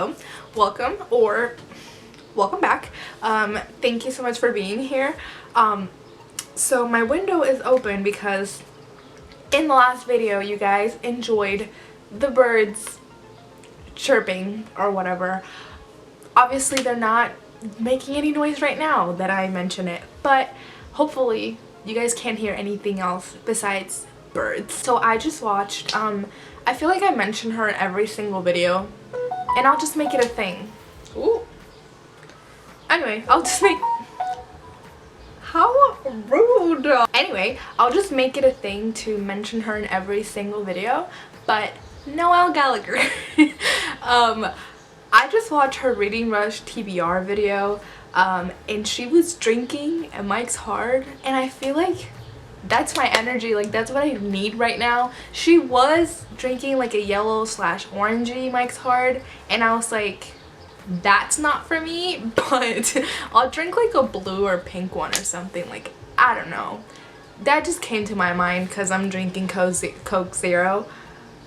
hello, welcome or welcome back. Thank you so much for being here. So my window is open because in the last video you guys enjoyed the birds chirping or whatever. Obviously they're not making any noise right now that I mention it, but hopefully you guys can't hear anything else besides birds. So I just watched, I feel like I mention her in every single video, and I'll just make it a thing. Ooh. Anyway, I'll just make... How rude! Anyway, I'll just make it a thing to mention her in every single video, but Noelle Gallagher. I just watched her Reading Rush TBR video, and she was drinking at Mike's Hard, and I feel like that's my energy, like that's what I need right now. She was drinking like a yellow/orangey Mike's Hard, and I was like, that's not for me, but I'll drink like a blue or pink one or something, like I don't know. That just came to my mind because I'm drinking Coke Zero,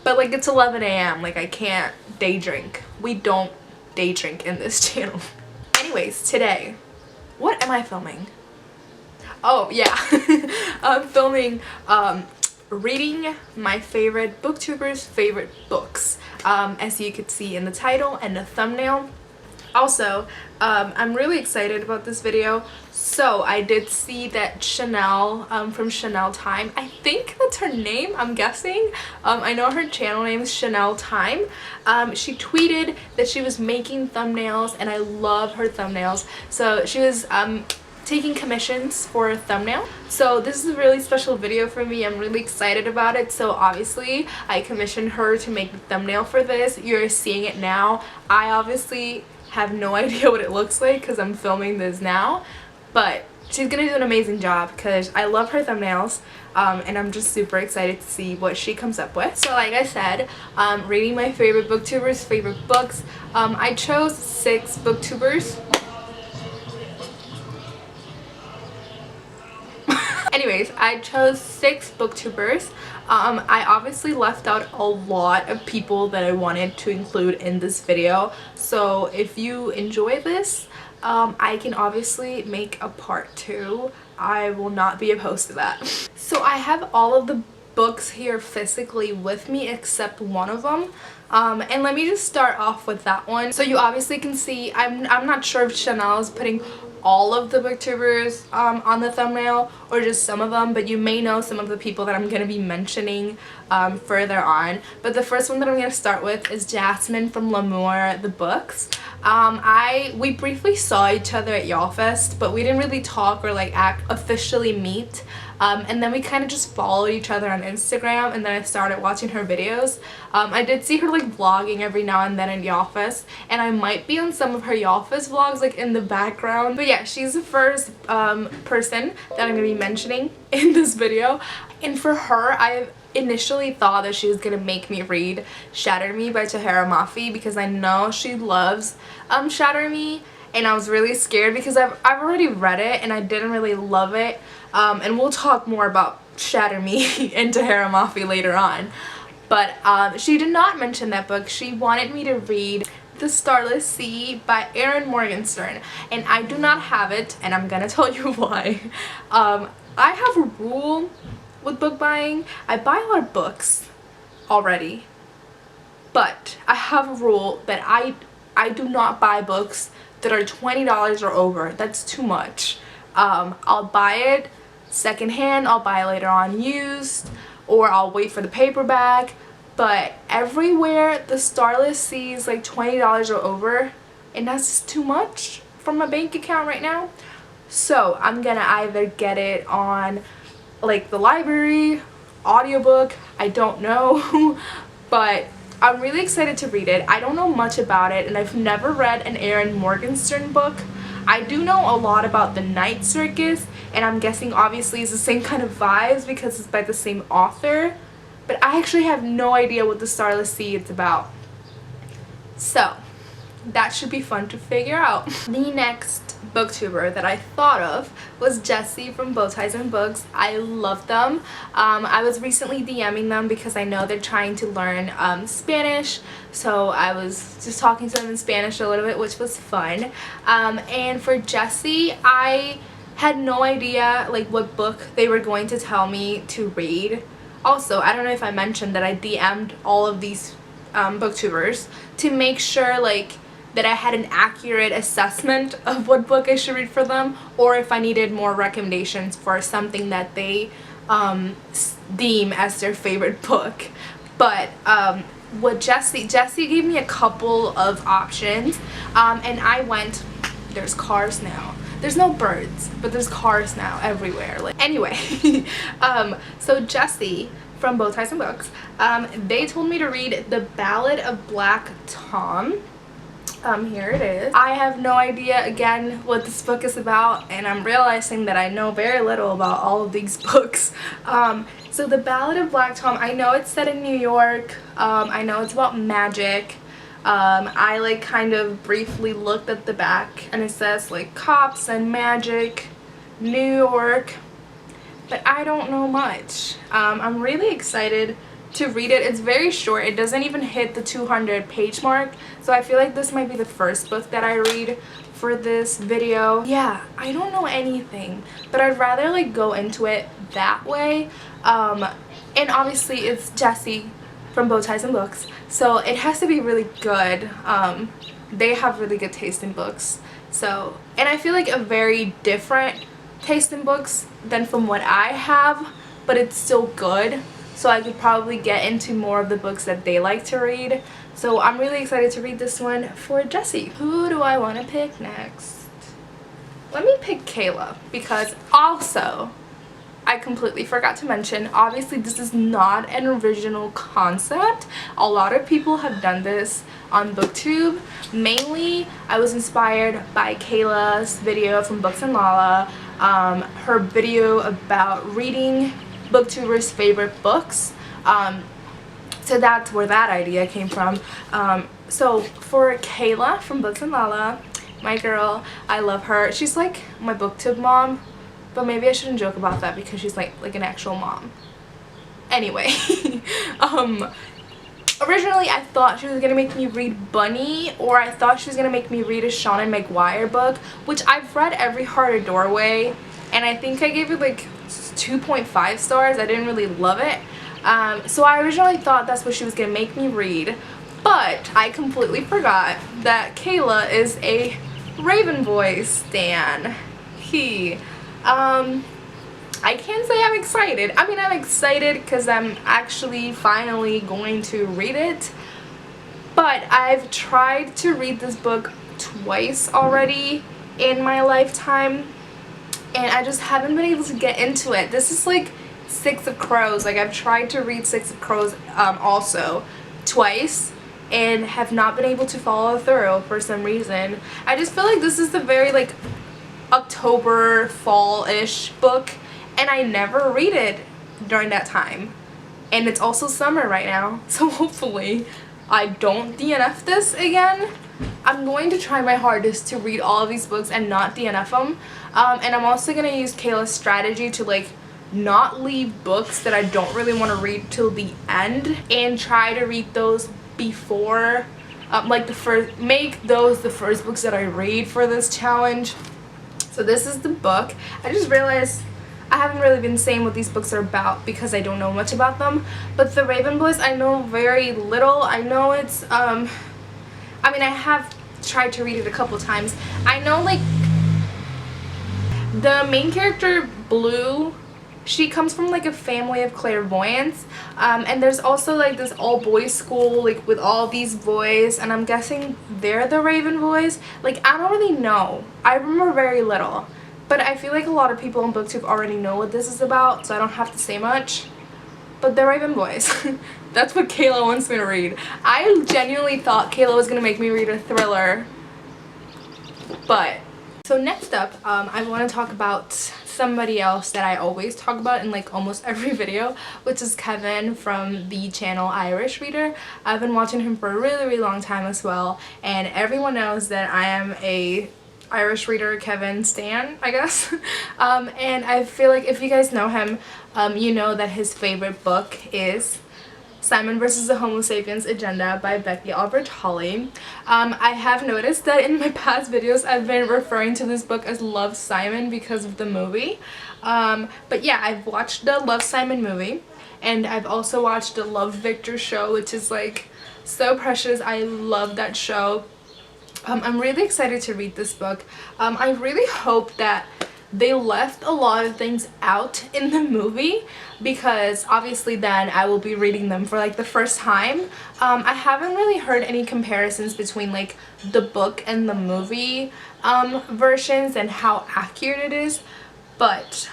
but like it's 11 a.m. like I can't day drink. We don't day drink in this channel. Anyways, today, what am I filming? Oh yeah, I'm filming reading my favorite booktubers' favorite books, as you could see in the title and the thumbnail. Also, I'm really excited about this video. So I did see that Chanel from Chanel Time, I think that's her name, I'm guessing. I know her channel name is Chanel Time. She tweeted that she was making thumbnails, and I love her thumbnails. So she was taking commissions for a thumbnail. So this is a really special video for me. I'm really excited about it. So obviously I commissioned her to make the thumbnail for this. You're seeing it now. I obviously have no idea what it looks like because I'm filming this now, but she's gonna do an amazing job because I love her thumbnails, and I'm just super excited to see what she comes up with. So like I said, reading my favorite booktubers' favorite books. I chose 6 booktubers. Anyways, I chose 6 booktubers. I obviously left out a lot of people that I wanted to include in this video. So if you enjoy this, I can obviously make a part 2. I will not be opposed to that. So I have all of the books here physically with me except one of them. And let me just start off with that one. So you obviously can see, I'm not sure if Chanel is putting all of the booktubers on the thumbnail or just some of them, but you may know some of the people that I'm going to be mentioning further on. But the first one that I'm going to start with is Jasmine from L'Amour the Books. We briefly saw each other at Y'all Fest, but we didn't really talk or like officially meet. And then we kind of just followed each other on Instagram, and then I started watching her videos. I did see her like vlogging every now and then at Y'all Fest, and I might be on some of her Y'all Fest vlogs like in the background. But yeah, she's the first person that I'm going to be mentioning in this video. And for her, I initially thought that she was going to make me read Shatter Me by Tahira Mafi because I know she loves Shatter Me, and I was really scared because I've already read it and I didn't really love it. And we'll talk more about Shatter Me and Tahira Mafi later on. But she did not mention that book. She wanted me to read The Starless Sea by Erin Morgenstern, and I do not have it, and I'm gonna tell you why. I have a rule with book buying. I buy a lot of books already, but I have a rule that I do not buy books that are $20 or over. That's too much. I'll buy it secondhand, I'll buy it later on used, or I'll wait for the paperback. But everywhere The Starless Sea is like $20 or over, and that's just too much from my bank account right now. So I'm gonna either get it on like the library, audiobook, I don't know. But I'm really excited to read it. I don't know much about it, and I've never read an Erin Morgenstern book. I do know a lot about The Night Circus, and I'm guessing obviously it's the same kind of vibes because it's by the same author, but I actually have no idea what The Starless Sea is about. So that should be fun to figure out. The next booktuber that I thought of was Jessie from Bow Ties and Books. I love them. I was recently DMing them because I know they're trying to learn Spanish, so I was just talking to them in Spanish a little bit, which was fun. And for Jessie, I had no idea like what book they were going to tell me to read. Also, I don't know if I mentioned that I DM'd all of these booktubers to make sure like that I had an accurate assessment of what book I should read for them, or if I needed more recommendations for something that they deem as their favorite book. But what Jessie gave me a couple of options, and I went, there's cars now. There's no birds, but there's cars now everywhere. Like, anyway, so Jessie from Bow Ties and Books, they told me to read The Ballad of Black Tom. Here it is. I have no idea, again, what this book is about, and I'm realizing that I know very little about all of these books. So The Ballad of Black Tom, I know it's set in New York. I know it's about magic. I like kind of briefly looked at the back, and it says like cops and magic, New York, but I don't know much. I'm really excited to read it. It's very short. It doesn't even hit the 200-page mark, so I feel like this might be the first book that I read for this video. Yeah, I don't know anything, but I'd rather like go into it that way. And obviously it's Jessie from Bow Ties and Books, so it has to be really good. They have really good taste in books, so, and I feel like a very different taste in books than from what I have, but it's still good, so I could probably get into more of the books that they like to read. So I'm really excited to read this one for Jessie. Who do I want to pick next? Let me pick Kayla, because also I completely forgot to mention, obviously this is not an original concept. A lot of people have done this on BookTube. Mainly I was inspired by Kayla's video from Books and Lala, her video about reading booktubers' favorite books. So that's where that idea came from. So for Kayla from Books and Lala, my girl, I love her. She's like my BookTube mom, but maybe I shouldn't joke about that because she's like an actual mom. Anyway, originally I thought she was gonna make me read Bunny, or I thought she was gonna make me read a Sean Maguire book, which I've read Every Heart a Doorway, and I think I gave it like 2.5 stars. I didn't really love it. So I originally thought that's what she was gonna make me read, but I completely forgot that Kayla is a Raven Boy stan. I can't say I'm excited. I mean, I'm excited because I'm actually finally going to read it, but I've tried to read this book twice already in my lifetime, and I just haven't been able to get into it. This is like Six of Crows. Like, I've tried to read Six of Crows also twice and have not been able to follow through for some reason. I just feel like this is the very like October, fall-ish book, and I never read it during that time. And it's also summer right now, so hopefully I don't DNF this again. I'm going to try my hardest to read all of these books and not DNF them. And I'm also going to use Kayla's strategy to like not leave books that I don't really want to read till the end, and try to read those before, like make those the first books that I read for this challenge. So this is the book. I just realized I haven't really been saying what these books are about because I don't know much about them. But The Raven Boys, I know very little. I know it's, I mean, I have tried to read it a couple times. I know, like, the main character, Blue, she comes from like a family of clairvoyants, and there's also like this all-boys school like with all these boys, and I'm guessing they're the Raven Boys. Like, I don't really know. I remember very little, but I feel like a lot of people on BookTube already know what this is about, so I don't have to say much. But the Raven Boys, that's what Kayla wants me to read. I genuinely thought Kayla was gonna make me read a thriller, but so next up, I want to talk about somebody else that I always talk about in like almost every video, which is Kevin from the channel Irish Reader. I've been watching him for a really long time as well, and everyone knows that I am a Irish Reader Kevin stan, I guess. And I feel like if you guys know him, you know that his favorite book is Simon vs. the Homo Sapiens Agenda by Becky Albertalli. I have noticed that in my past videos I've been referring to this book as Love Simon because of the movie. But yeah, I've watched the Love Simon movie, and I've also watched the Love Victor show, which is like so precious. I love that show. I'm really excited to read this book. I really hope that they left a lot of things out in the movie, because obviously then I will be reading them for like the first time. I haven't really heard any comparisons between like the book and the movie versions and how accurate it is. But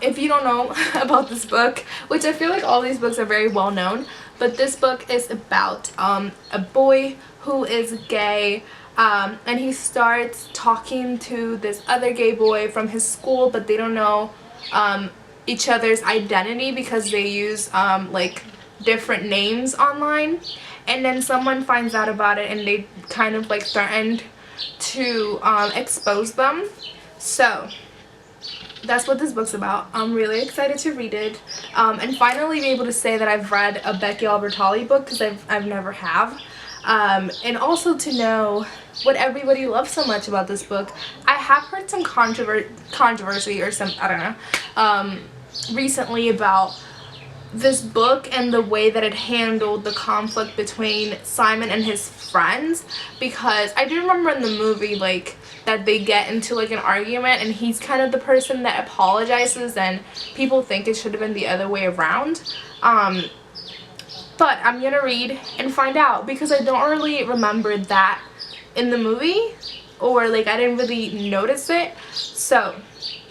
if you don't know about this book, which I feel like all these books are very well known, but this book is about a boy who is gay. And he starts talking to this other gay boy from his school, but they don't know each other's identity because they use like different names online. And then someone finds out about it, and they kind of like threatened to expose them. So that's what this book's about. I'm really excited to read it, and finally be able to say that I've read a Becky Albertalli book, because I've never have. And also to know what everybody loves so much about this book. I have heard some controversy or some, I don't know, recently about this book and the way that it handled the conflict between Simon and his friends, because I do remember in the movie like that they get into like an argument and he's kind of the person that apologizes, and people think it should have been the other way around. But I'm gonna read and find out, because I don't really remember that in the movie, or like I didn't really notice it, so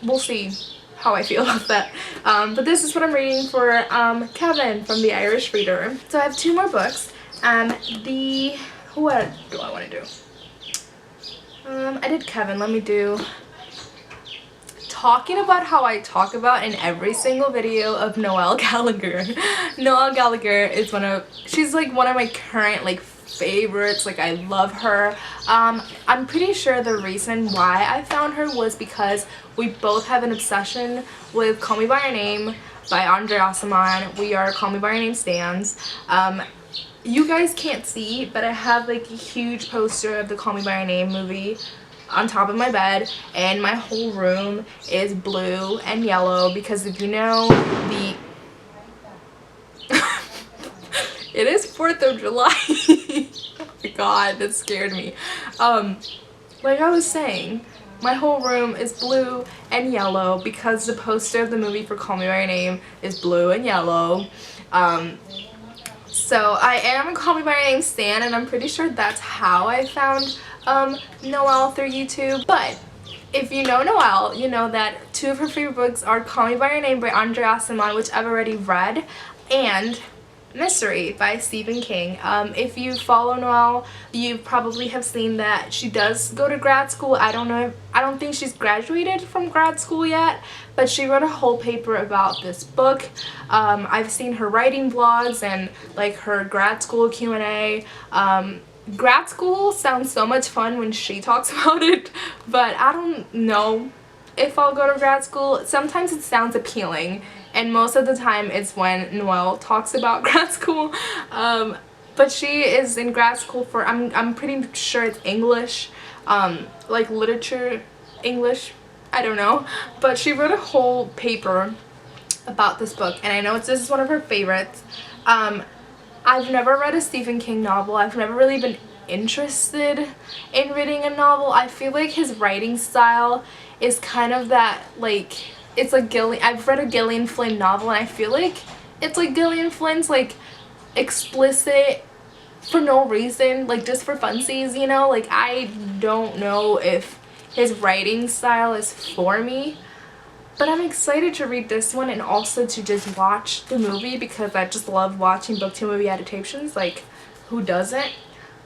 we'll see how I feel about that. But this is what I'm reading for Kevin from the Irish Reader. So I have two more books. What do I want to do? I did Kevin. Let me do talking about how I talk about in every single video of Noelle Gallagher. Noelle Gallagher is she's like one of my current like favorites. Like I love her. I'm pretty sure the reason why I found her was because we both have an obsession with Call Me By Your Name by Andre Aciman. We are Call Me By Your Name stans. You guys can't see, but I have like a huge poster of the Call Me By Your Name movie on top of my bed, and my whole room is blue and yellow, because if you know the it is 4th of July. Oh my god, that scared me. Like I was saying, my whole room is blue and yellow because the poster of the movie for Call Me By Your Name is blue and yellow. So I am a Call Me By Your Name stan, and I'm pretty sure that's how I found Noelle through YouTube. But if you know Noelle, you know that two of her favorite books are Call Me By Your Name by Andre Aciman, which I've already read, and Mystery by Stephen King. If you follow Noelle, you probably have seen that she does go to grad school. I don't think she's graduated from grad school yet, but she wrote a whole paper about this book. I've seen her writing vlogs and like her grad school Q&A. Grad school sounds so much fun when she talks about it, but I don't know if I'll go to grad school. Sometimes it sounds appealing, and most of the time it's when Noelle talks about grad school. But she is in grad school for, I'm pretty sure it's English, like literature English, I don't know. But she wrote a whole paper about this book, and I know this is one of her favorites. I've never read a Stephen King novel. I've never really been interested in reading a novel. I feel like his writing style is kind of that, like, it's like I've read a Gillian Flynn novel, and I feel like it's like Gillian Flynn's like explicit for no reason, like just for funsies, you know? Like I don't know if his writing style is for me. But I'm excited to read this one, and also to just watch the movie, because I just love watching BookTube movie adaptations. Like, who doesn't?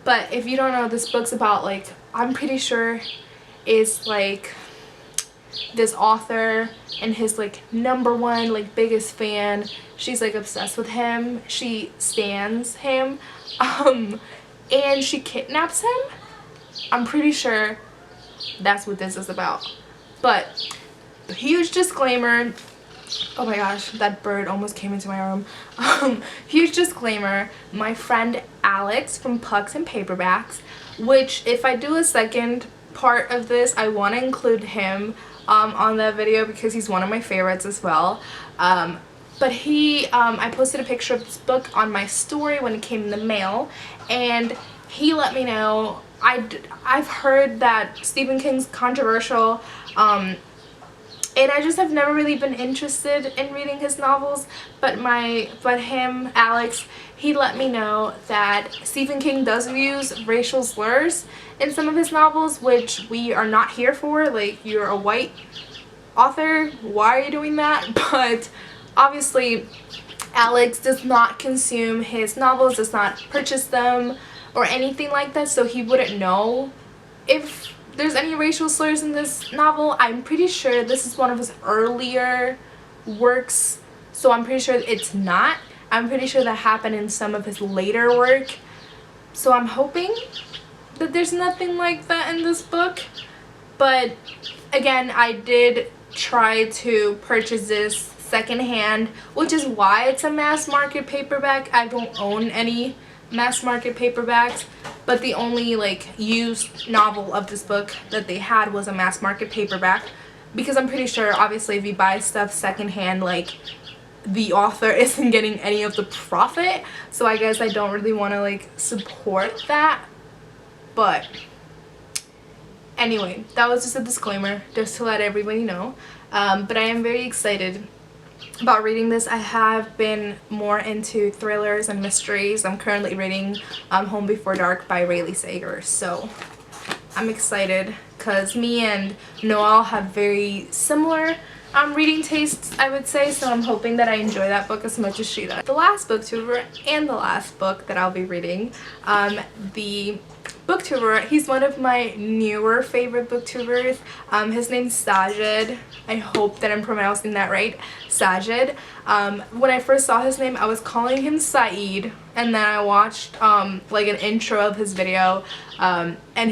But if you don't know, this book's about, like, I'm pretty sure is like this author and his like #1 like biggest fan. She's like obsessed with him. She stans him. And she kidnaps him. I'm pretty sure that's what this is about. But huge disclaimer. Oh my gosh, that bird almost came into my room. Huge disclaimer, my friend Alex from Pucks and Paperbacks, which if I do a second part of this, I want to include him on that video because he's one of my favorites as well. But I posted a picture of this book on my story when it came in the mail, and he let me know. I've heard that Stephen King's controversial, and I just have never really been interested in reading his novels, but him, Alex, he let me know that Stephen King does use racial slurs in some of his novels, which we are not here for. Like, you're a white author, why are you doing that? But obviously, Alex does not consume his novels, does not purchase them or anything like that, so he wouldn't know if there's any racial slurs in this novel. I'm pretty sure this is one of his earlier works, so I'm pretty sure it's not. I'm pretty sure that happened in some of his later work, so I'm hoping that there's nothing like that in this book. But again, I did try to purchase this secondhand, which is why it's a mass market paperback. I don't own any mass market paperbacks, but the only like used novel of this book that they had was a mass market paperback, because I'm pretty sure obviously if you buy stuff secondhand, like, the author isn't getting any of the profit, so I guess I don't really want to like support that. But anyway, that was just a disclaimer just to let everybody know. But I am very excited about reading this. I have been more into thrillers and mysteries. I'm currently reading Home Before Dark by Rayleigh Sager, so I'm excited because me and Noel have very similar reading tastes, I would say, so I'm hoping that I enjoy that book as much as she does. The last booktuber and the last book that I'll be reading, the booktuber, he's one of my newer favorite booktubers. His name's Sajid. I hope that I'm pronouncing that right. Sajid. When I first saw his name, I was calling him Saeed, and then I watched like an intro of his video, and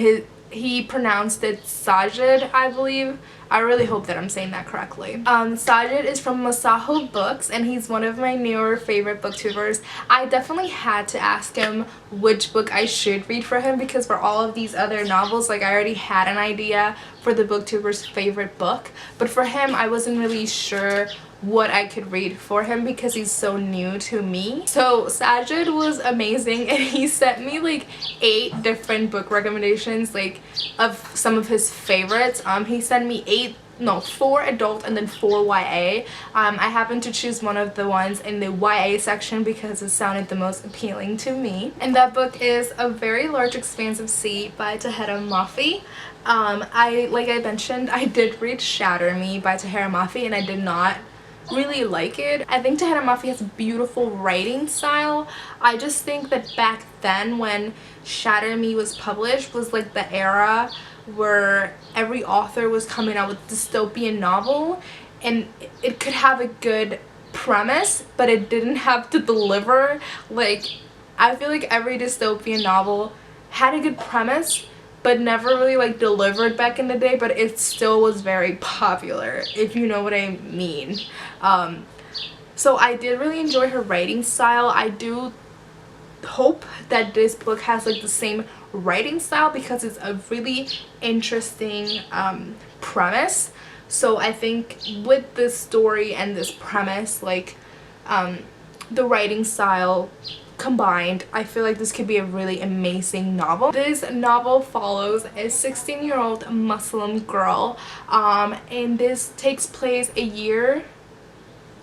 he pronounced it Sajid, I believe. I really hope that I'm saying that correctly. Sajid is from Masaho Books, and he's one of my newer favorite booktubers. I definitely had to ask him which book I should read for him, because for all of these other novels, like, I already had an idea for the booktuber's favorite book, but for him I wasn't really sure what I could read for him because he's so new to me. So Sajid was amazing, and he sent me like 8 different book recommendations, like, of some of his favorites. He sent me 4 adult and then 4 YA. I happened to choose one of the ones in the YA section because it sounded the most appealing to me. And that book is A Very Large Expanse of Sea by Tahereh Mafi. Like I mentioned, I did read Shatter Me by Tahereh Mafi, and I did not really like it. I think Tahereh Mafi has a beautiful writing style. I just think that back then when Shatter Me was published was like the era where every author was coming out with dystopian novel, and it could have a good premise, but it didn't have to deliver. Like, I feel like every dystopian novel had a good premise but never really like delivered back in the day, but it still was very popular, if you know what I mean. So I did really enjoy her writing style. I do hope that this book has like the same writing style because it's a really interesting premise. So I think with this story and this premise, like the writing style combined, I feel like this could be a really amazing novel. This novel follows a 16-year-old Muslim girl, and this takes place a year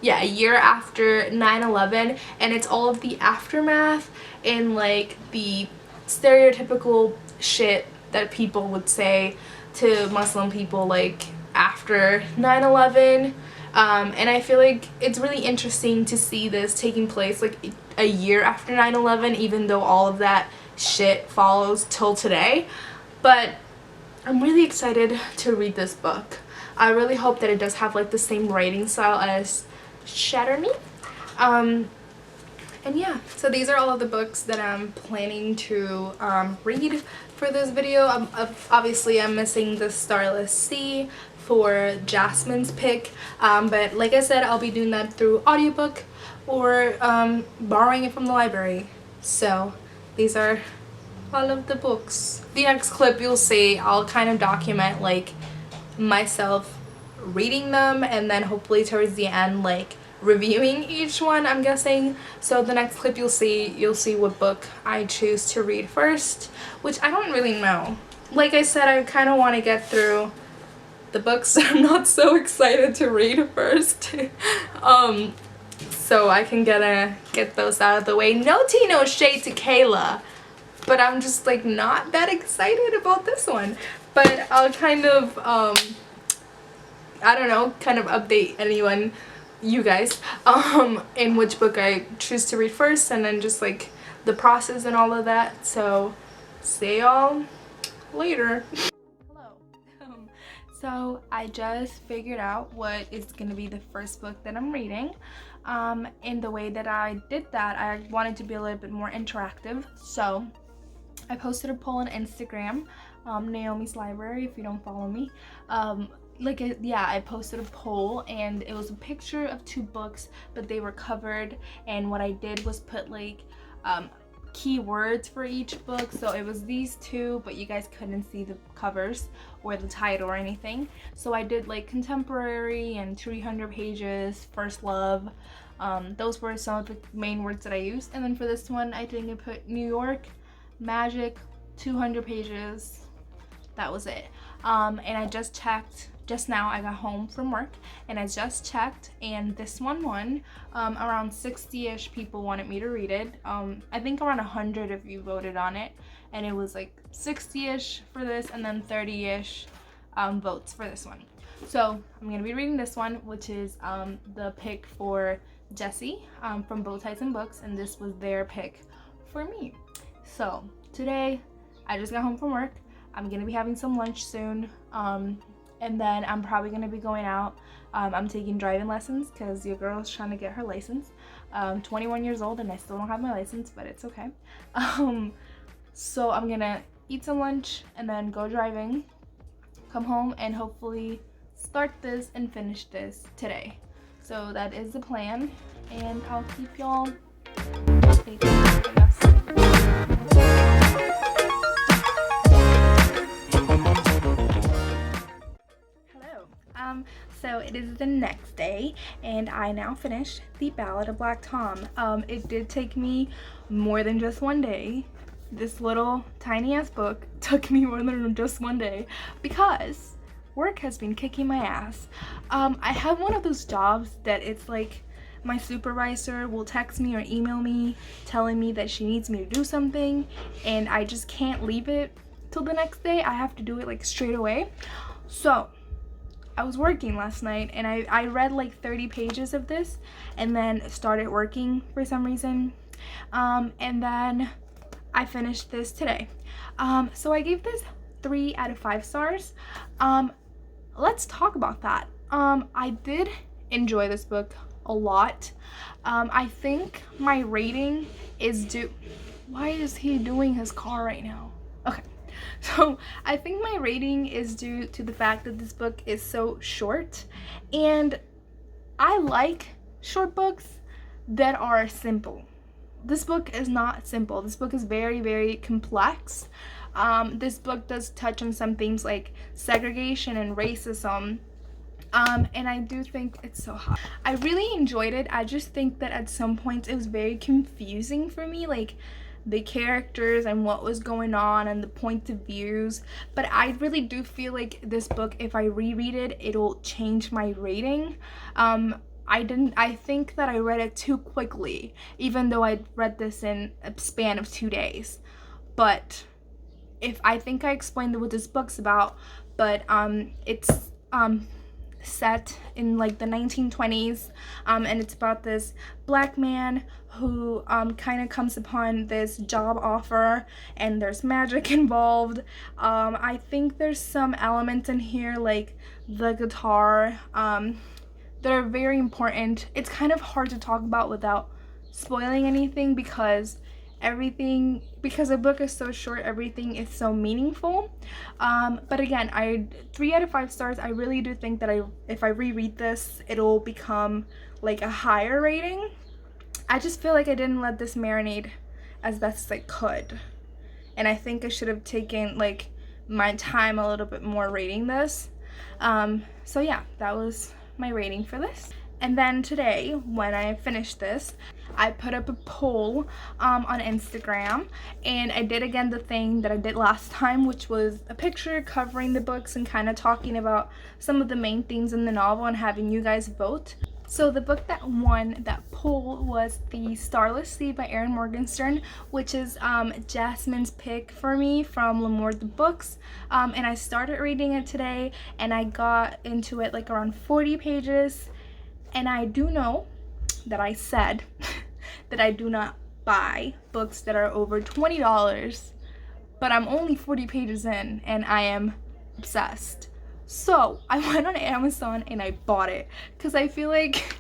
after 9/11, and it's all of the aftermath and like the stereotypical shit that people would say to Muslim people like after 9/11. And I feel like it's really interesting to see this taking place like a year after 9/11, even though all of that shit follows till today. But I'm really excited to read this book. I really hope that it does have like the same writing style as Shatter Me. And yeah, so these are all of the books that I'm planning to read for this video. Obviously I'm missing the Starless Sea for Jasmine's pick, but like I said, I'll be doing that through audiobook or borrowing it from the library. So these are all of the books. The next clip you'll see, I'll kind of document like myself reading them, and then hopefully towards the end like reviewing each one, I'm guessing. So the next clip you'll see what book I choose to read first, which I don't really know. Like I said, I kind of want to get through the books I'm not so excited to read first. So I can get those out of the way. No tea, no shade to Kayla, but I'm just like not that excited about this one. But I'll kind of I don't know, kind of update you guys in which book I choose to read first, and then just like the process and all of that. So see y'all later. Hello. So I just figured out what is gonna be the first book that I'm reading. In the way that I did that, I wanted to be a little bit more interactive, so I posted a poll on Instagram, Naomi's Library, if you don't follow me. I posted a poll, and it was a picture of 2 books, but they were covered, and what I did was put like keywords for each book. So it was these 2, but you guys couldn't see the covers or the title or anything. So I did like contemporary and 300 pages, first love. Those were some of the main words that I used. And then for this one, I think I put New York, magic, 200 pages. That was it. And I just checked just now. I got home from work and I just checked, and this one won. Around 60-ish people wanted me to read it. I think around 100 of you voted on it, and it was like 60-ish for this, and then 30-ish votes for this one. So I'm gonna be reading this one, which is the pick for Jessie from Bow Ties and Books, and this was their pick for me. So today I just got home from work. I'm gonna be having some lunch soon, and then I'm probably gonna be going out. I'm taking driving lessons because your girl's trying to get her license. 21 years old and I still don't have my license, but it's okay. So I'm gonna eat some lunch and then go driving, come home, and hopefully start this and finish this today. So that is the plan, and I'll keep y'all updated, I guess. So it is the next day, and I now finished The Ballad of Black Tom. It did take me more than just one day. This little tiny ass book took me more than just one day because work has been kicking my ass. I have one of those jobs that it's like my supervisor will text me or email me telling me that she needs me to do something, and I just can't leave it till the next day. I have to do it like straight away. So I was working last night, and I read like 30 pages of this and then started working for some reason, and then I finished this today. So I gave this 3 out of 5 stars. Let's talk about that. I did enjoy this book a lot. I think my rating is due. Why is he doing his car right now? Okay. So I think my rating is due to the fact that this book is so short, and I like short books that are simple. This book is not simple. This book is very, very complex. This book does touch on some things like segregation and racism, and I do think it's so hot. I really enjoyed it. I just think that at some points it was very confusing for me, like the characters and what was going on and the points of views. But I really do feel like this book, if I reread it, it'll change my rating. I think that I read it too quickly, even though I read this in a span of 2 days. But I think I explained what this book's about, but it's set in like the 1920s, and it's about this black man who kind of comes upon this job offer, and there's magic involved. I think there's some elements in here like the guitar that are very important. It's kind of hard to talk about without spoiling anything because the book is so short, everything is so meaningful. But again, 3 out of 5 stars. I really do think that if I reread this, it'll become like a higher rating. I just feel like I didn't let this marinate as best as I could, and I think I should have taken like my time a little bit more rating this. So yeah, that was my rating for this. And then today, when I finished this, I put up a poll on Instagram, and I did again the thing that I did last time, which was a picture covering the books and kind of talking about some of the main themes in the novel and having you guys vote. So the book that won that poll was The Starless Sea by Erin Morgenstern, which is Jasmine's pick for me from L'Amour de Books. And I started reading it today, and I got into it like around 40 pages. And I do know that I said that I do not buy books that are over $20, but I'm only 40 pages in and I am obsessed. So I went on Amazon and I bought it because I feel like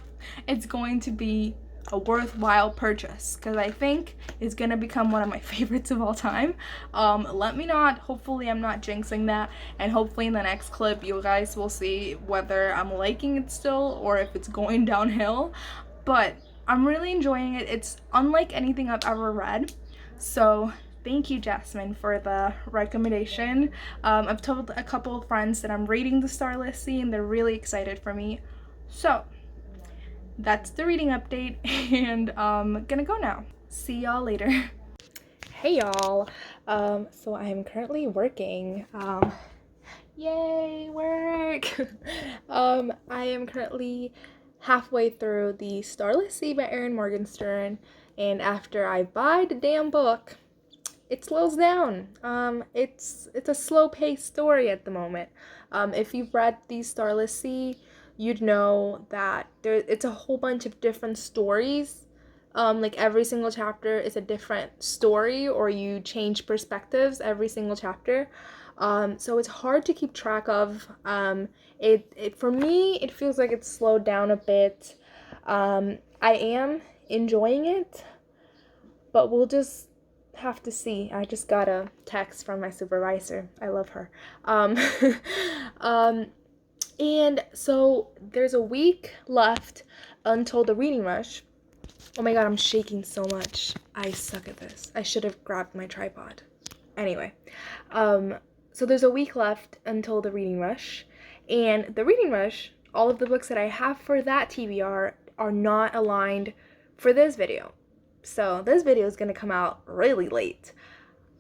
it's going to be a worthwhile purchase, because I think it's gonna become one of my favorites of all time. Let me not, hopefully I'm not jinxing that, and hopefully in the next clip you guys will see whether I'm liking it still or if it's going downhill. But I'm really enjoying it. It's unlike anything I've ever read, so thank you, Jasmine, for the recommendation. I've told a couple of friends that I'm reading The Starless Sea and they're really excited for me. So that's the reading update, and I'm gonna go now. See y'all later. Hey y'all. So I am currently working. Yay, work! I am currently halfway through The Starless Sea by Erin Morgenstern, and after I buy the damn book, it slows down. It's a slow-paced story at the moment. If you've read The Starless Sea, you'd know that it's a whole bunch of different stories. Like every single chapter is a different story, or you change perspectives every single chapter. So it's hard to keep track of. For me, it feels like it's slowed down a bit. I am enjoying it, but we'll just have to see. I just got a text from my supervisor. I love her. And so there's a week left until the reading rush. Oh my god, I'm shaking so much. I suck at this. I should have grabbed my tripod. Anyway, so there's a week left until the reading rush. And the reading rush, all of the books that I have for that TBR are not aligned for this video. So this video is going to come out really late.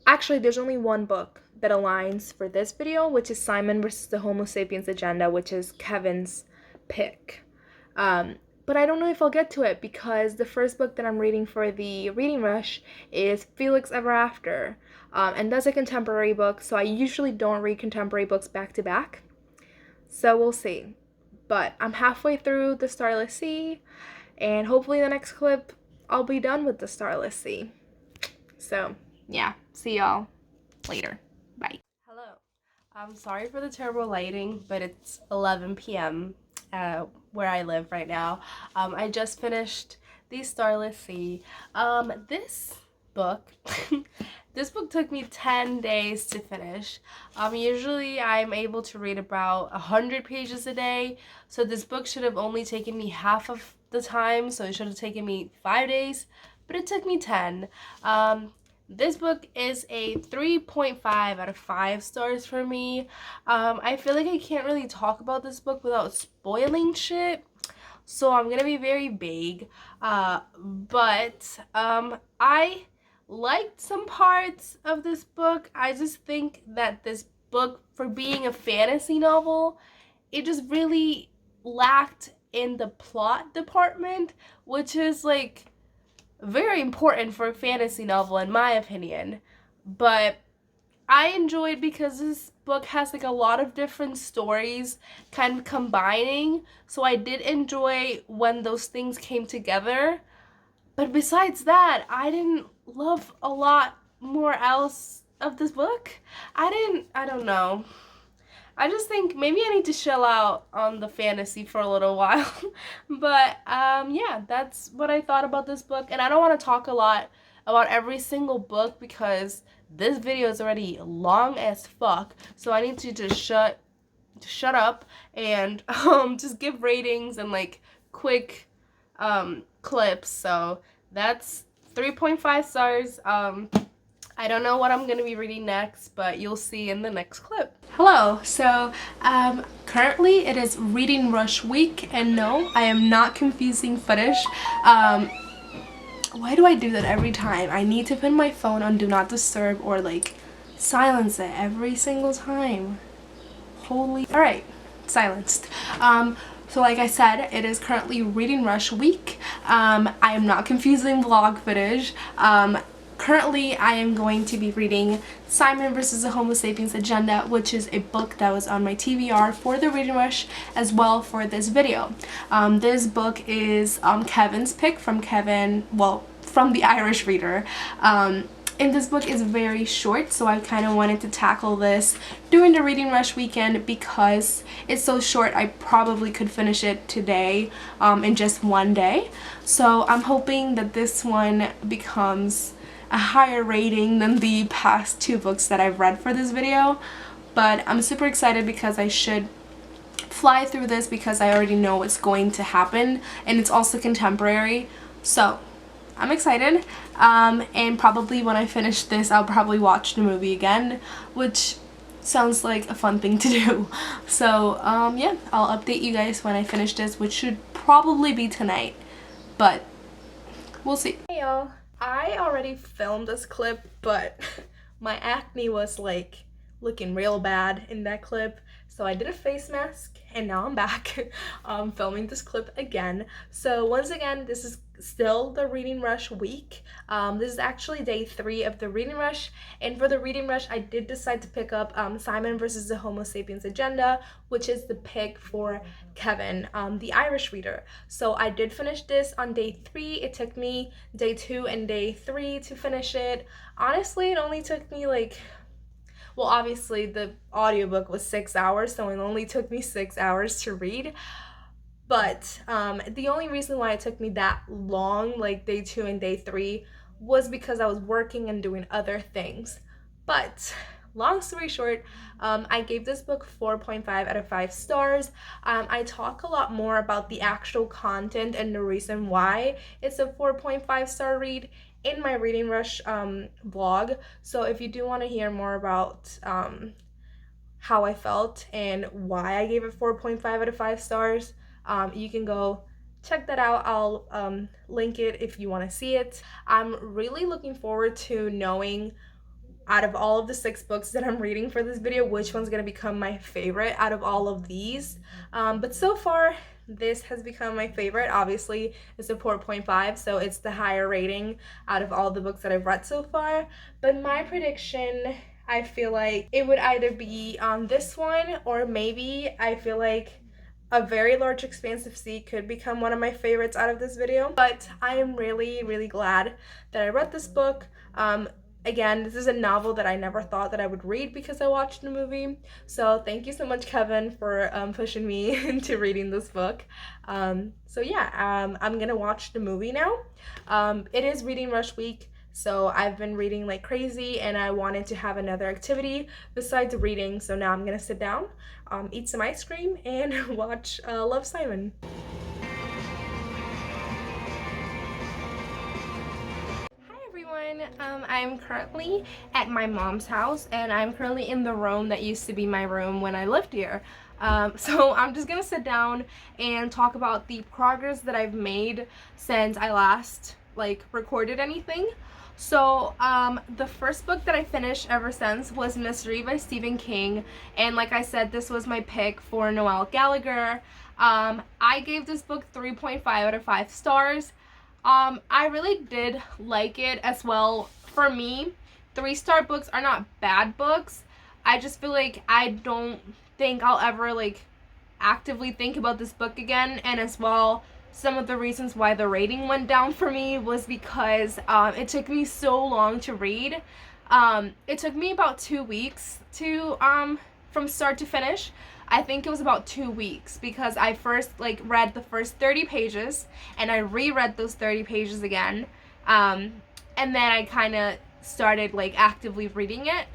Actually, there's only one book that aligns for this video, which is Simon versus the Homo sapiens Agenda, which is Kevin's pick. But I don't know if I'll get to it because the first book that I'm reading for the reading rush is Felix Ever After. And that's a contemporary book, so I usually don't read contemporary books back to back. So we'll see. But I'm halfway through The Starless Sea, and hopefully in the next clip I'll be done with The Starless Sea. So yeah, see y'all later. Bye. Hello. I'm sorry for the terrible lighting, but it's 11 p.m. Where I live right now. I just finished The Starless Sea. This book this book took me 10 days to finish. Usually I'm able to read about 100 pages a day, so this book should have only taken me half of the time, so it should have taken me 5 days, but it took me 10. This book is a 3.5 out of 5 stars for me. I feel like I can't really talk about this book without spoiling shit, so I'm gonna be very vague. But I liked some parts of this book. I just think that this book, for being a fantasy novel, it just really lacked in the plot department, which is like very important for a fantasy novel in my opinion. But I enjoyed because this book has like a lot of different stories kind of combining, so I did enjoy when those things came together. But besides that, I didn't love a lot more else of this book. I don't know. I just think maybe I need to chill out on the fantasy for a little while. But yeah, that's what I thought about this book. And I don't want to talk a lot about every single book because this video is already long as fuck. So I need to just shut up and just give ratings and like quick clips. So that's 3.5 stars. I don't know what I'm gonna be reading next, but you'll see in the next clip. Hello, so currently it is reading rush week, and no, I am not confusing footage. Why do I do that every time? I need to put my phone on do not disturb or like silence it every single time. Holy, all right, silenced. So like I said, it is currently reading rush week. I am not confusing vlog footage. Currently, I am going to be reading Simon vs. the Homo Sapiens Agenda, which is a book that was on my TBR for the reading rush as well for this video. This book is Kevin's pick from Kevin, well, from the Irish Reader. And this book is very short, so I kind of wanted to tackle this during the reading rush weekend because it's so short. I probably could finish it today in just one day. So I'm hoping that this one becomes a higher rating than the past two books that I've read for this video. But I'm super excited because I should fly through this because I already know what's going to happen, and it's also contemporary. So I'm excited, and probably when I finish this I'll probably watch the movie again, which sounds like a fun thing to do. So yeah, I'll update you guys when I finish this, which should probably be tonight, but we'll see. Hey y'all, I already filmed this clip, but my acne was like looking real bad in that clip, so I did a face mask and now I'm back filming this clip again. So once again, this is still the reading rush week. This is actually day 3 of the reading rush, and for the reading rush I did decide to pick up Simon vs. the Homo Sapiens Agenda, which is the pick for Kevin, the Irish Reader. So I did finish this on day 3. It took me day 2 and day 3 to finish it. Honestly, it only took me like, well, obviously the audiobook was 6 hours, so it only took me 6 hours to read. But the only reason why it took me that long, like day 2 and day 3, was because I was working and doing other things. But long story short, I gave this book 4.5 out of 5 stars. I talk a lot more about the actual content and the reason why it's a 4.5 star read in my reading rush vlog. So if you do want to hear more about how I felt and why I gave it 4.5 out of 5 stars, you can go check that out. I'll link it if you want to see it. I'm really looking forward to knowing, out of all of the 6 books that I'm reading for this video, which one's going to become my favorite out of all of these. But so far, this has become my favorite. Obviously, it's a 4.5, so it's the higher rating out of all the books that I've read so far. But my prediction, I feel like it would either be on this one, or maybe I feel like A Very Large Expanse of Sea could become one of my favorites out of this video. But I am really, really glad that I read this book. Again, this is a novel that I never thought that I would read because I watched the movie. So thank you so much, Kevin, for pushing me into reading this book. So yeah, I'm gonna watch the movie now. It is reading rush week, so I've been reading like crazy and I wanted to have another activity besides reading. So now I'm gonna sit down, eat some ice cream, and watch Love, Simon. I'm currently at my mom's house, and I'm currently in the room that used to be my room when I lived here. So I'm just gonna sit down and talk about the progress that I've made since I last recorded anything. So the first book that I finished ever since was Mystery by Stephen King, and like I said, this was my pick for Noel Gallagher. I gave this book 3.5 out of 5 stars. I really did like it as well. For me, 3-star books are not bad books. I just feel like I don't think I'll ever like actively think about this book again. And as well, some of the reasons why the rating went down for me was because it took me so long to read. It took me about 2 weeks to from start to finish. I think it was about 2 weeks, because I first like read the first 30 pages and I reread those 30 pages again, and then I kind of started like actively reading it.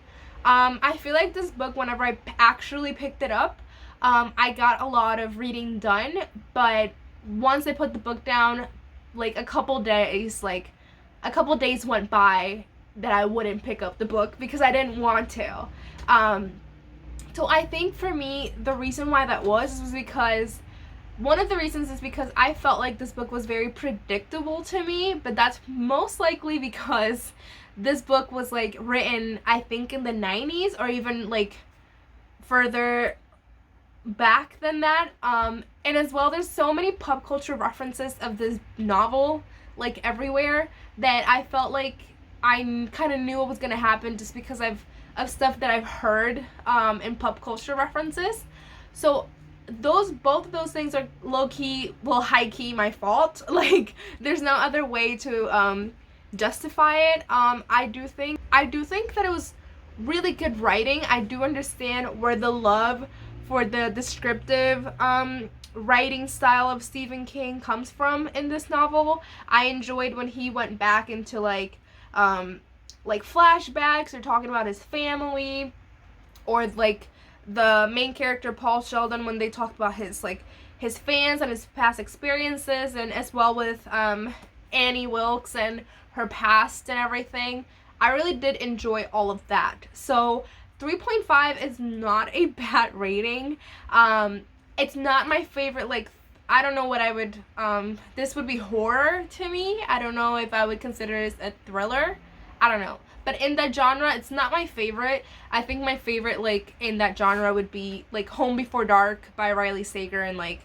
I feel like this book, whenever I actually picked it up, I got a lot of reading done, but once I put the book down, like a couple days went by that I wouldn't pick up the book because I didn't want to. So I think for me, the reason why that was because one of the reasons is because I felt like this book was very predictable to me, but that's most likely because this book was like written, I think, in the 90s or even like further back than that. And as well, there's so many pop culture references of this novel like everywhere that I felt like I kind of knew what was gonna happen just because of stuff that I've heard in pop culture references. So both of those things are low-key, well, high-key my fault. Like, there's no other way to justify it. I do think that it was really good writing. I do understand where the love for the descriptive writing style of Stephen King comes from in this novel. I enjoyed when he went back into like flashbacks or talking about his family, or like the main character Paul Sheldon when they talked about his fans and his past experiences, and as well with Annie Wilkes and her past and everything. I really did enjoy all of that. So 3.5 is not a bad rating. It's not my favorite, like, I don't know what I would, this would be horror to me. I don't know if I would consider it a thriller. I don't know. But in that genre, it's not my favorite. I think my favorite, like, in that genre would be, like, Home Before Dark by Riley Sager and, like,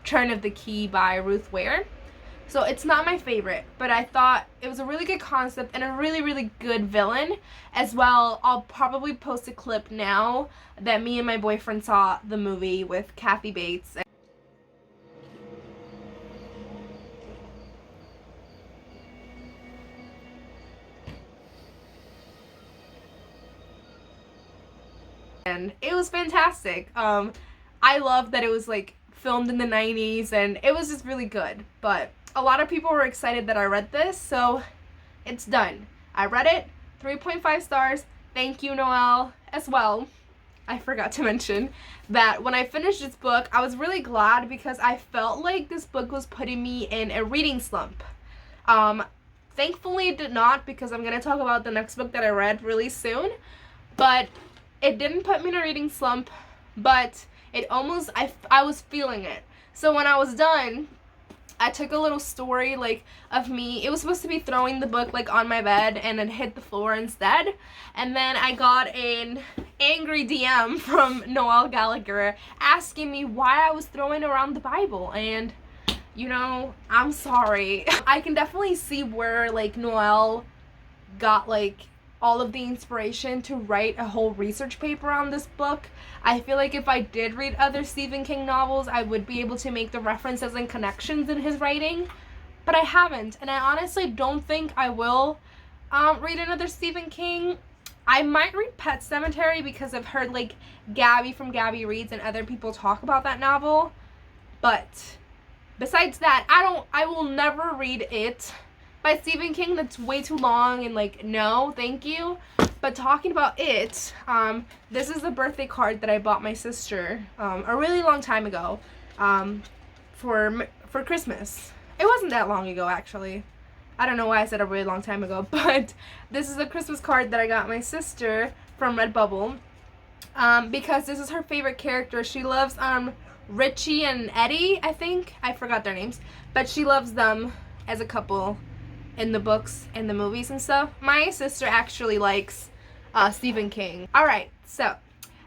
Turn of the Key by Ruth Ware. So it's not my favorite, but I thought it was a really good concept and a really, really good villain as well. I'll probably post a clip now that me and my boyfriend saw the movie with Kathy Bates. And it was fantastic. I love that it was like filmed in the 90s and it was just really good. But a lot of people were excited that I read this, so it's done. I read it, 3.5 stars. Thank you, Noelle, as well. I forgot to mention that when I finished this book, I was really glad because I felt like this book was putting me in a reading slump. Thankfully it did not, because I'm going to talk about the next book that I read really soon. But it didn't put me in a reading slump, but it almost, I was feeling it. So when I was done, I took a little story like of me. It was supposed to be throwing the book like on my bed and it hit the floor instead. And then I got an angry DM from Noelle Gallagher asking me why I was throwing around the Bible. And you know, I'm sorry. I can definitely see where like Noelle got like all of the inspiration to write a whole research paper on this book. I feel like if I did read other Stephen King novels, I would be able to make the references and connections in his writing, but I haven't, and I honestly don't think I will read another Stephen King. I might read Pet Sematary because I've heard like Gabby from Gabby Reads and other people talk about that novel, but besides that, I will never read It by Stephen King. That's way too long, and like, no, thank you. But talking about It, this is the birthday card that I bought my sister a really long time ago for Christmas. It wasn't that long ago, actually. I don't know why I said a really long time ago, but this is a Christmas card that I got my sister from Redbubble because this is her favorite character. She loves Richie and Eddie, I think. I forgot their names, but she loves them as a couple in the books and the movies and stuff. My sister actually likes Stephen King. Alright, so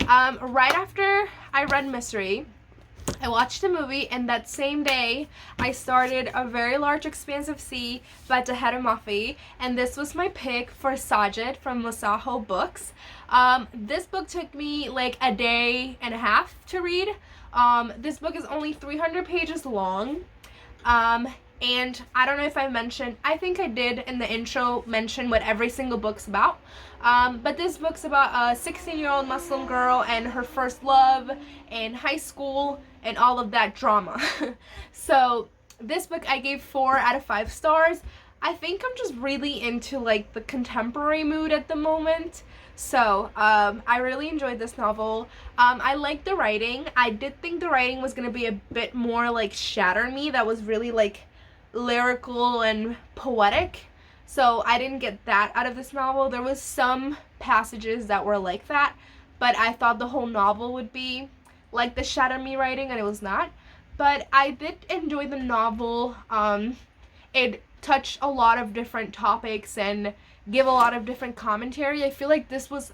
right after I read Mystery, I watched the movie, and that same day I started A Very Large Expanse of Sea by Tahira Mafi, and this was my pick for Sajid from Masaho Books. This book took me like a day and a half to read. This book is only 300 pages long. And I don't know if I mentioned, I think I did in the intro mention what every single book's about. But this book's about a 16-year-old Muslim girl and her first love in high school and all of that drama. So this book I gave 4 out of 5 stars. I think I'm just really into like the contemporary mood at the moment. So I really enjoyed this novel. I liked the writing. I did think the writing was gonna be a bit more like Shatter Me. That was really like lyrical and poetic. So I didn't get that out of this novel. There was some passages that were like that, but I thought the whole novel would be like the Shatter Me writing, and it was not. But I did enjoy the novel. It touched a lot of different topics and give a lot of different commentary. I feel like this was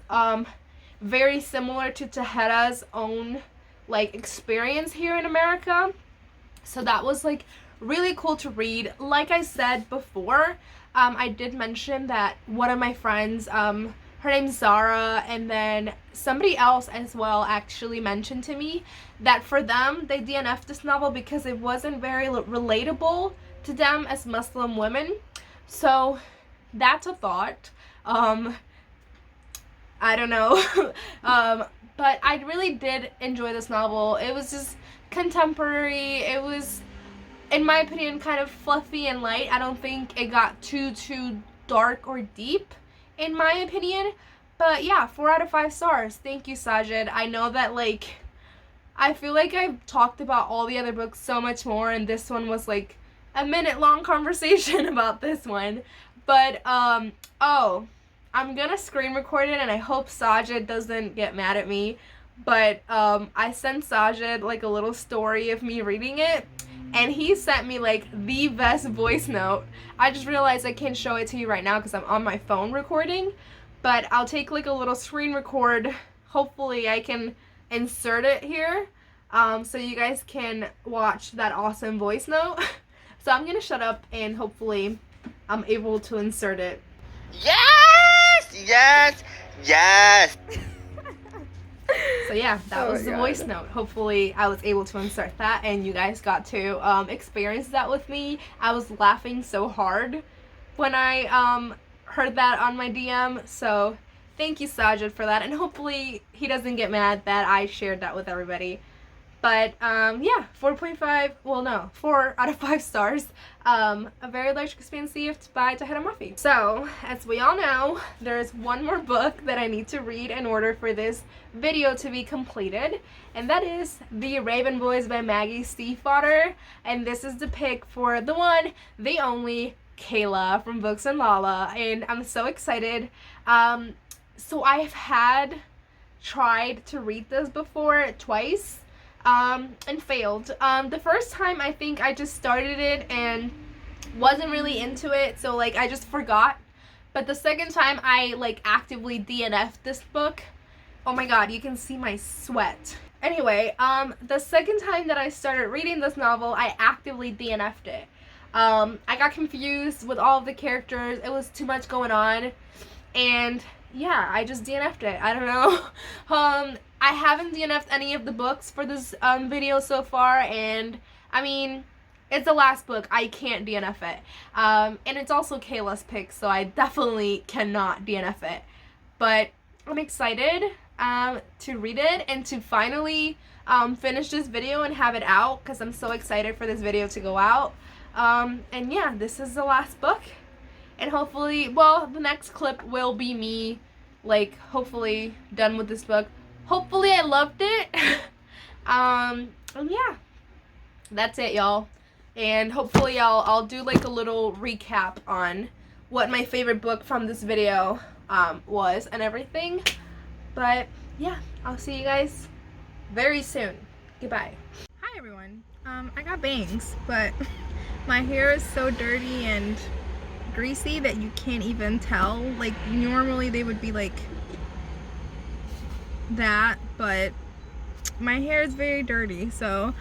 very similar to Tahira's own like experience here in America. So that was like really cool to read. Like I said before, I did mention that one of my friends, her name's Zara, and then somebody else as well actually mentioned to me that for them, they DNF'd this novel because it wasn't very relatable to them as Muslim women. So that's a thought. I don't know. But I really did enjoy this novel. It was just contemporary. It was, in my opinion, kind of fluffy and light. I don't think it got too dark or deep, in my opinion. But yeah, 4 out of 5 stars. Thank you, Sajid. I know that, like, I feel like I've talked about all the other books so much more, and this one was like a minute-long conversation about this one. But, oh, I'm gonna screen record it, and I hope Sajid doesn't get mad at me. But, I sent Sajid, like, a little story of me reading it, and he sent me like the best voice note. I just realized I can't show it to you right now because I'm on my phone recording, but I'll take like a little screen record. Hopefully I can insert it here so you guys can watch that awesome voice note. So I'm gonna shut up and hopefully I'm able to insert it. Yes! Yes! Yes! So yeah, that was the voice note. Hopefully I was able to insert that and you guys got to experience that with me. I was laughing so hard when I heard that on my DM. So thank you, Sajid, for that. And hopefully he doesn't get mad that I shared that with everybody. But yeah, 4.5, well no, 4 out of 5 stars. A Very Large Expanse of Sea by Tahira Mafi. So, as we all know, there's one more book that I need to read in order for this video to be completed, and that is The Raven Boys by Maggie Stiefvater. And this is the pick for the one, the only, Kayla from Books and Lala, and I'm so excited. So I've tried to read this before twice. And failed. The first time I think I just started it and wasn't really into it, so like I just forgot. But the second time I like actively DNF'd this book. Oh my god, you can see my sweat. Anyway, the second time that I started reading this novel, I actively DNF'd it. I got confused with all of the characters. It was too much going on, and yeah, I just DNF'd it. I don't know. I haven't DNF'd any of the books for this video so far, and I mean, it's the last book. I can't DNF it. And it's also Kayla's pick, so I definitely cannot DNF it. But I'm excited to read it and to finally finish this video and have it out, because I'm so excited for this video to go out. And yeah, this is the last book. And hopefully, well, the next clip will be me, like, hopefully done with this book. Hopefully I loved it. And yeah, that's it, y'all. And hopefully I'll do like a little recap on what my favorite book from this video was and everything. But yeah, I'll see you guys very soon. Goodbye. Hi everyone. I got bangs, but my hair is so dirty and greasy that you can't even tell. Like normally they would be like that, but my hair is very dirty, so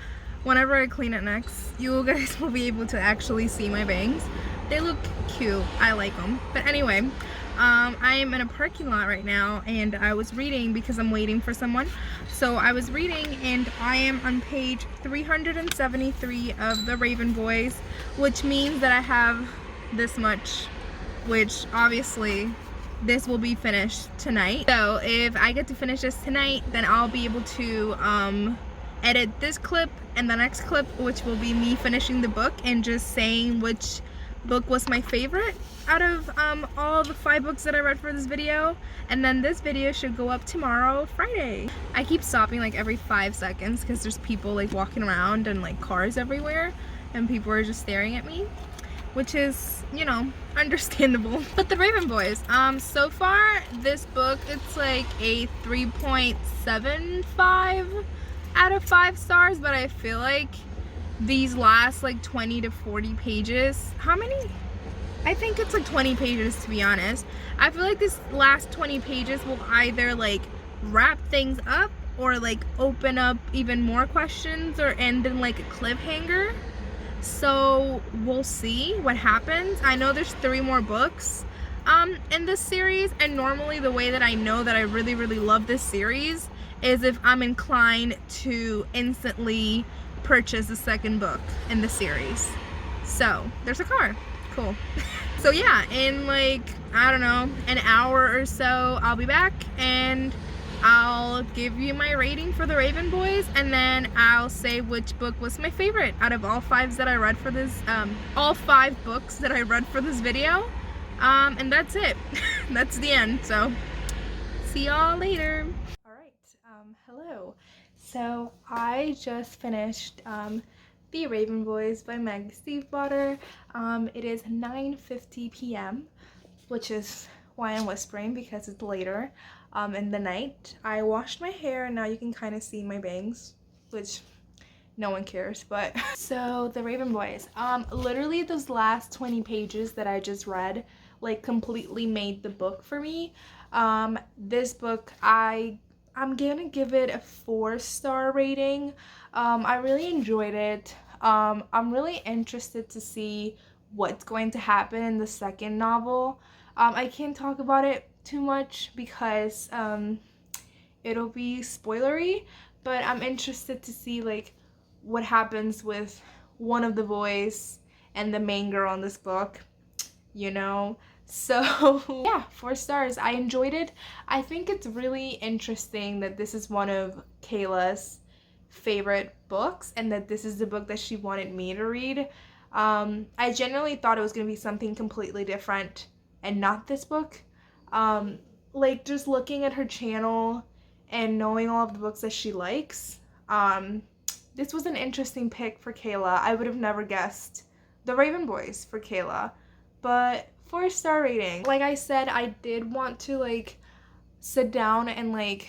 whenever I clean it next, you guys will be able to actually see my bangs. They look cute. I like them. But anyway, I am in a parking lot right now, and I was reading because I'm waiting for someone. So I was reading, and I am on page 373 of the Raven Boys, which means that I have this much, which obviously this will be finished tonight. So if I get to finish this tonight, then I'll be able to edit this clip and the next clip, which will be me finishing the book and just saying which book was my favorite out of all the 5 books that I read for this video. And then this video should go up tomorrow, Friday. I keep stopping like every 5 seconds because there's people like walking around and like cars everywhere, and people are just staring at me, which is, you know, understandable. But the Raven Boys, so far this book, it's like a 3.75 out of 5 stars, but I feel like these last like 20 to 40 pages, how many? I think it's like 20 pages, to be honest. I feel like this last 20 pages will either like wrap things up or like open up even more questions or end in like a cliffhanger. So we'll see what happens. I know there's 3 more books in this series, and normally the way that I know that I really love this series is if I'm inclined to instantly purchase the second book in the series. So there's a car. Cool. So yeah, in like, I don't know, an hour or so, I'll be back and I'll give you my rating for the Raven Boys, and then I'll say which book was my favorite out of all 5 that I read for this, all 5 books that I read for this video. And that's it. That's the end. So see y'all later. All right. Hello. So I just finished The Raven Boys by Meg Stiefvater. It is 9:50 p.m., which is why I'm whispering, because it's later in the night. I washed my hair and now you can kind of see my bangs, which no one cares, but so The Raven Boys, literally those last 20 pages that I just read like completely made the book for me. This book, I'm gonna give it a 4-star rating. I really enjoyed it. I'm really interested to see what's going to happen in the second novel. I can't talk about it too much because it'll be spoilery, but I'm interested to see like what happens with one of the boys and the main girl in this book, you know. So yeah, 4 stars. I enjoyed it. I think it's really interesting that this is one of Kayla's favorite books and that this is the book that she wanted me to read. I genuinely thought it was going to be something completely different and not this book. Like just looking at her channel and knowing all of the books that she likes, this was an interesting pick for Kayla. I would have never guessed The Raven Boys for Kayla, but 4-star rating. Like I said, I did want to like sit down and like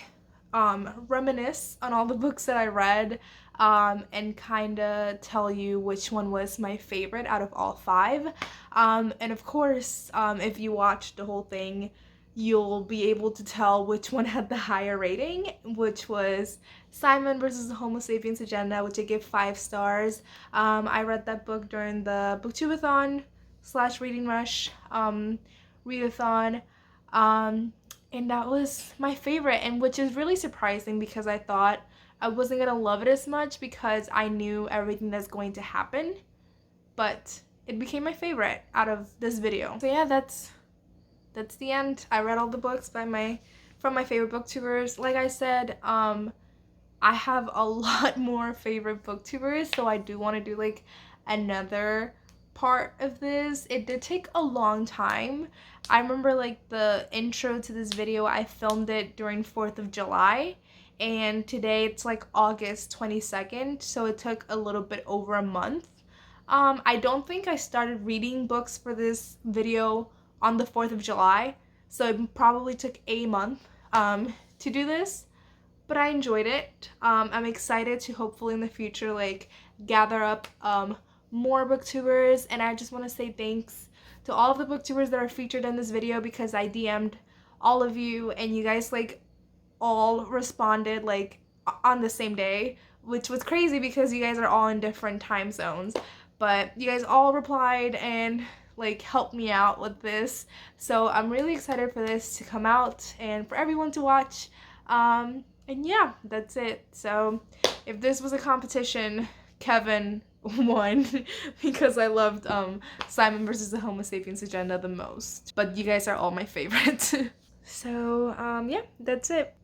reminisce on all the books that I read and kind of tell you which one was my favorite out of all 5. And of course, if you watched the whole thing, you'll be able to tell which one had the higher rating, which was Simon versus the Homo Sapiens Agenda, which I give 5 stars. I read that book during the Booktubeathon / Reading Rush readathon, and that was my favorite, and which is really surprising because I thought I wasn't gonna love it as much because I knew everything that's going to happen, but it became my favorite out of this video. So yeah, that's the end. I read all the books from my favorite booktubers. Like I said, I have a lot more favorite booktubers, so I do want to do like another part of this. It did take a long time. I remember like the intro to this video, I filmed it during 4th of July, and today it's like August 22nd, so it took a little bit over a month. I don't think I started reading books for this video on the 4th of July, so it probably took a month to do this, but I enjoyed it. I'm excited to hopefully in the future like gather up more booktubers, and I just want to say thanks to all of the booktubers that are featured in this video because I DM'd all of you and you guys like all responded like on the same day, which was crazy because you guys are all in different time zones. But you guys all replied and like helped me out with this. So I'm really excited for this to come out and for everyone to watch. And yeah, that's it. So if this was a competition, Kevin won because I loved Simon versus the Homo sapiens agenda the most. But you guys are all my favorites. So yeah, that's it.